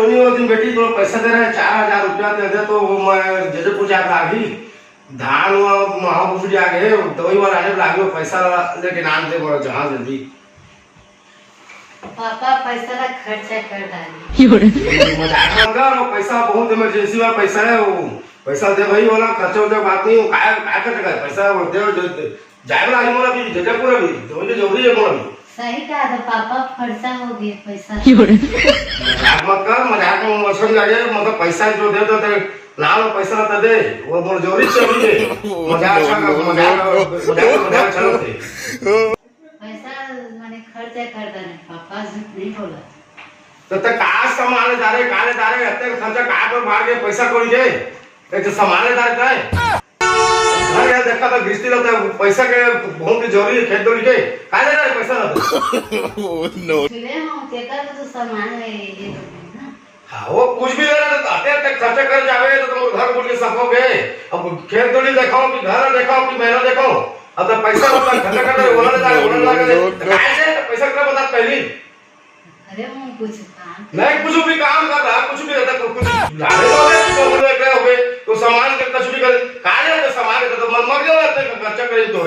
कोई नहीं, वो दिन बेटी तो पैसा दे रहे 4,000 रुपया दे दे तो मैं जजपुर जाकर आ गई धान महापुर जाके दवाई वाला आने लागे पैसा लेके नाम दे बोला जहाँ जल्दी पापा पैसा ला खर्चा कर डाली मजाक मत कर। पैसा बहुत इमरजेंसी में पैसा है, वो पैसा दे भाई वाला खर्चा उर्चा बात नहीं, वो काय काय कर पैसा दे जाए वाला आई मोला भी जजपुर अभी तो जरूरी है मोला भी। सही कहा था पापा, खर्चा हो गया पैसा। मजाक मत कर, मजाक में मौसम लगे मतलब पैसा जो दे दो लाल पैसा तो दे वो मोर जरूरी चाहिए। मजाक अच्छा मजाक अच्छा लगते पैसा मैंने खर्चा कर देना पापा, झूठ नहीं बोला। तो का संभाले दारे काले दारे अत्ते खर्चा का पर भाग के पैसा कोई दे एक संभाले दारे जाए घर यार देखा तो गिरती रहता है पैसा के बहुत जरूरी है खेत दोड़ी के काले दारे पैसा नो ले हम केकर तो सामान है ये ना। हां वो कुछ भी ले तो आते तक खर्चा कर जावे तो तुम घर बोल के सकोगे। अब खेत दोड़ी दिखाओ कि घर दिखाओ कि मेहनत देखो, अब तो पैसा मतलब खर्चा कर रहे बोला जाए बोला लगा कैसे पैसा का बता पहली। अरे हम कुछ काम नहीं कुछ भी काम कर रहा कुछ भी रहता कुछ लाने तो बोले क्या हो गए तो सामान के कुछ भी कर काले तो सामान के तो मर गया रहता है खर्चा करे तो कर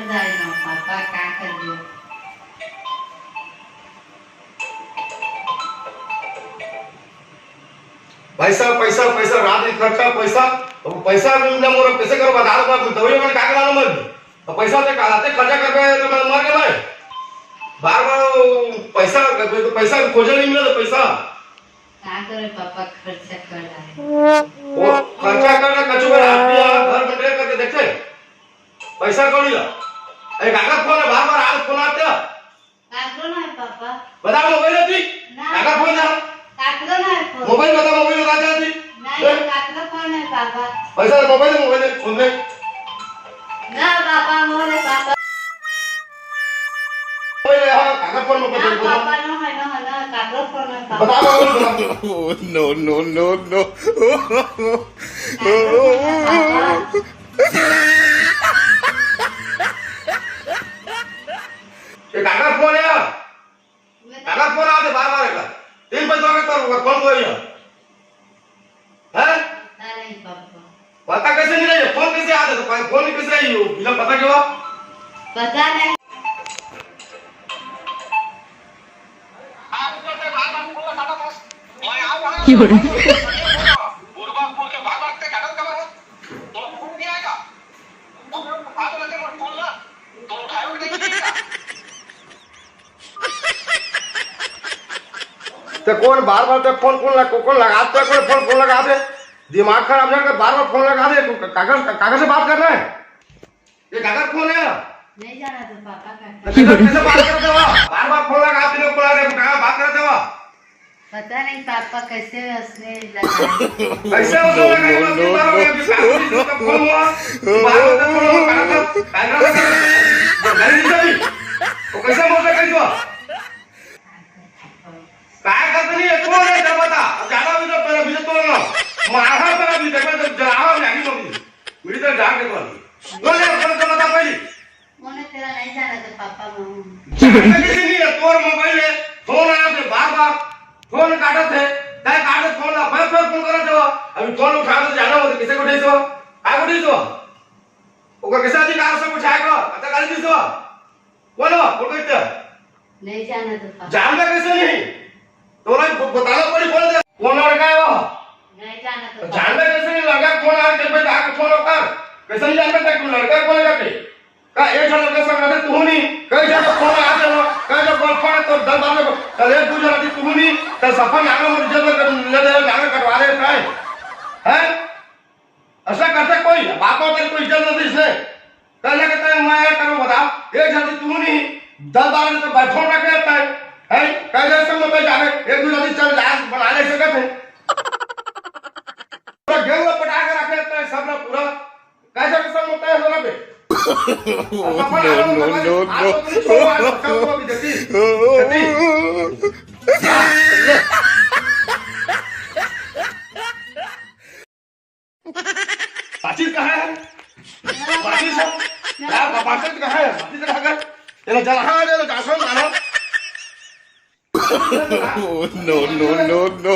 दाई ना पापा क्या कर दियो। पैसा पैसा पैसा रात में खर्चा पैसा तो पैसा ना मोर कैसे करो बता दो तो वही मैंने क्या करना मर तो पैसा से कालाते खर्चा कर पे तो मैं मर गया मैं बार पैसा पैसा खोजे नहीं मिला तो पैसा क्या करे पापा, खर्चा कर डाले। वो खर्चा करना कछु कर आदमी घर में ट्रेन करके देखते पैसा कौन ला एक कागज फोन है बार आज फोन आते काकरो ना है पापा, बता मोबाइल थी ना कागज फोन था काकरो ना है फोन, मोबाइल बता मोबाइल लगा जाती नहीं काकरो फोन है पापा, पैसा मोबाइल फोन में ना पापा मोरे पापा मोबाइल हां कागज फोन में ना पापा ना काकरो फोन है पापा। बता मोबाइल नो ये कागज फोन है कागज फोन आते बार का 3 पैसा के तो फोन कोई है नहीं पापा पता कैसे नहीं रही फोन कैसे आते तो फोन कैसे रही हो बिना पता क्यों पता नहीं। तो कौन बार बार तो फोन लगाते फोन लगा दे दिमाग खराब है बार बार फोन लगा दे कागज से बात कर रहे हैं ये कागज फोन है नहीं जाना तो पापा का कैसे बात करते हो बार बार फोन लगा दे बोला रे बात करते हो पता नहीं पापा कैसे हंसने लगा। कैसे हो फोन हुआ बार बार कैसे बोल रहे हो काय करते नहीं है कौन है जब बता अब ज्यादा भी तो पहले भी तो ना मारा पर अभी देखो तो जरावा नहीं मम्मी मेरी तो डांट के बोली बोले फोन तो बता पहले मोने तेरा नहीं जाना तो पापा मम्मी किसी नहीं है तोर मोबाइल है फोन आया तो बार फोन काटत है काय काटत फोन ला फिर फोन करत हो अभी फोन उठा तो जाना हो तो किसे को उठाइसो काय को उठाइसो ओकर कैसे अधिकार से उठाएगा पता गाली दिसो बोलो बोल कहते नहीं जाना तो पापा जानना कैसे नहीं तोरा बताना पड़ी बोल दे कौन लड़का है वो नहीं जाना तो जानना कैसे नहीं लगा कौन आ के पे आके फोन कर कैसे नहीं जानता तक लड़का कौन लड़का का एक जन लड़का संग रहते तू नहीं कई जगह फोन आ जाओ कई जगह कॉल फोन तो दल बार में कल एक दूसरा रहती तू नहीं तो सफा नागा मुझे जब ले ले नागा कटवा रहे हैं ऐसा करते कोई बापों पर कोई इज्जत नहीं इसने कल कहते हैं मैं करो बताओ एक जल्दी तू नहीं दल बार में तो बैठो रख लेता है कैसे सब में जावे एक दूसरे दिन चल लाश बना ले सकते हैं पूरा गेहूं पटा के रख लेते हैं सब ना पूरा कैसे के सब होता है सोना पे पाचिस कहाँ है पाचिस यार पाचिस कहाँ है पाचिस कहाँ है ये जलहा ले जासो मानो no, no, no, no.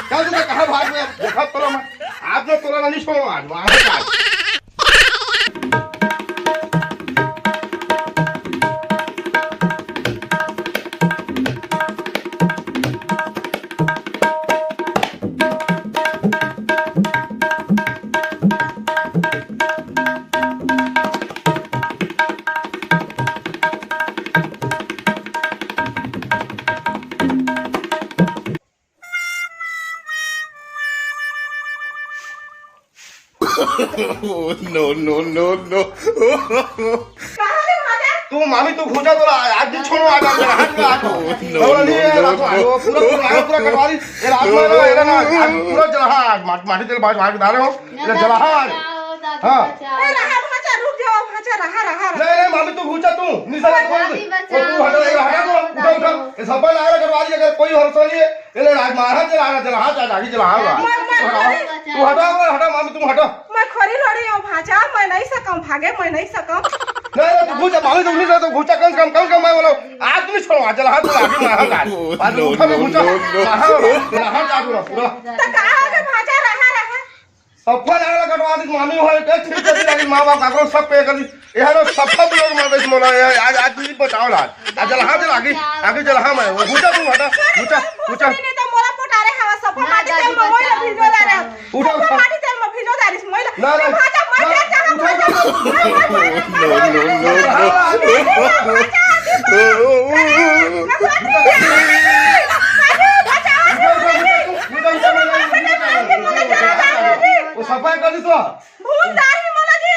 क्या तुझे कहा भाग में देखा तोरा मैं आज जो तोरा नहीं छोड़ो आज वहां से Oh, no, no, no, no. तू मामी तू घुसा तो आज भी छोड़ो आज मेरा हाथ में आज और नहीं है पूरा पूरा पूरा कटवा दी ये रात में ये ना आज पूरा जला आज माटी तेल बाज मार डाल रहे हो ये जला आज हां रहा भाचा रुक जाओ भाचा रहा नहीं मामी तू घुसा तू निशा तू हटा उठा ये सब पर लगा करवा दी अगर कोई हर्ष नहीं है ये आज मारा जला हाथ आज आगे जला होगा तू हटा मामी तुम हटो मैं खरी लड़ी हूं भाचा मैं नहीं सकूं भागे मैं नहीं सकूं नहीं तू घुसा मामी तुम नहीं तो घुसा कम मैं बोलो आज तुम छोड़ो आज जला हाथ आगे मारा आज उठा में घुसा हाथ आगे पूरा तो कहां के भाचा रहा सफा लगा कटवा दी मामी हो के ठीक कर दी मां बाप का सब पे कर दी यार सफा लोग मार दे मोला आज तुम बचाओ आज जला हाथ आगे जला मैं घुसा तू हटा घुसा नहीं तो मोला पोटारे हवा सफा माटी तेल में मोला भिजो दे रे उठा माटी तेल में भिजो दे रे मोला ना भाचा मर जा वो सफाई कर दी तो भूल जाही मोला जी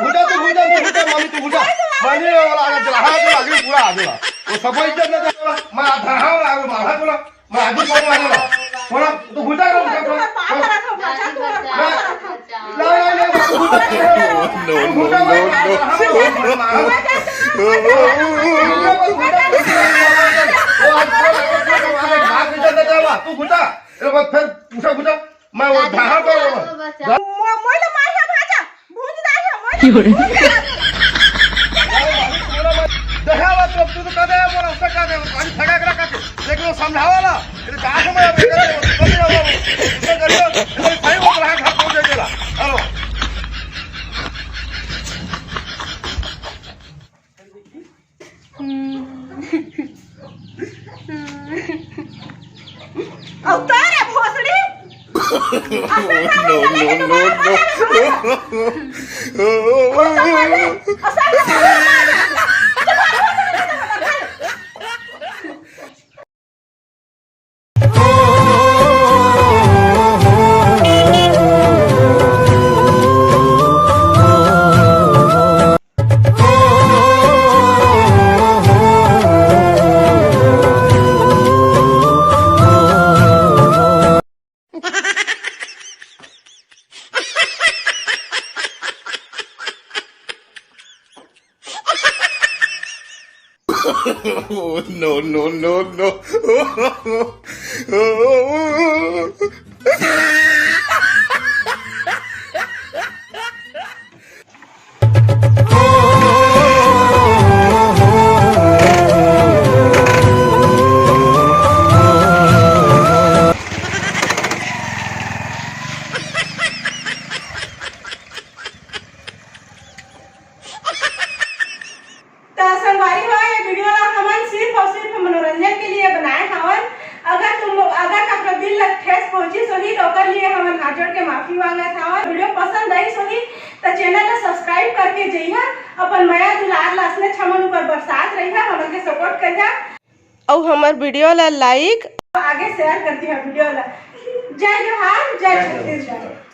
घुसा मामी तू घुसा मैंने वाला आगे जला हाथ आगे पूरा आगे वो सफाई कर दे मैं आधा आगे मारा तोला मैं आगे पड़ मारूंगा थोड़ा तू घुसा रो भाचा तू तू घुसा फिर घुसा मैं वो ढहा पर मोला मार है भाचा भूल जाही मोला देखावा तो तू तो कदे बोला उसका कदे पानी फटा के रखा लेकिन वो समझावाला ये कहां से मैं कदे करियो ये सही हो रहा है घर पहुंच गेला हेलो अवतार भोसड़ी No, no, no, no, no, no. मनोरंजन के लिए बनाए हवन अगर आपका दिल लग ठेस पहुंची सोही तो कर लिए हमन हाथ जोड़ के माफी मांगत हवन वीडियो पसंद आई सोही तो चैनल को सब्सक्राइब करके जइहा अपन माया दुलार लासने छमन ऊपर बरसात रहिहा हमन के सपोर्ट करिहा और हमर वीडियो ला लाइक आगे शेयर कर दिया वीडियो ला जय जोहार जय छत्तीसगढ़।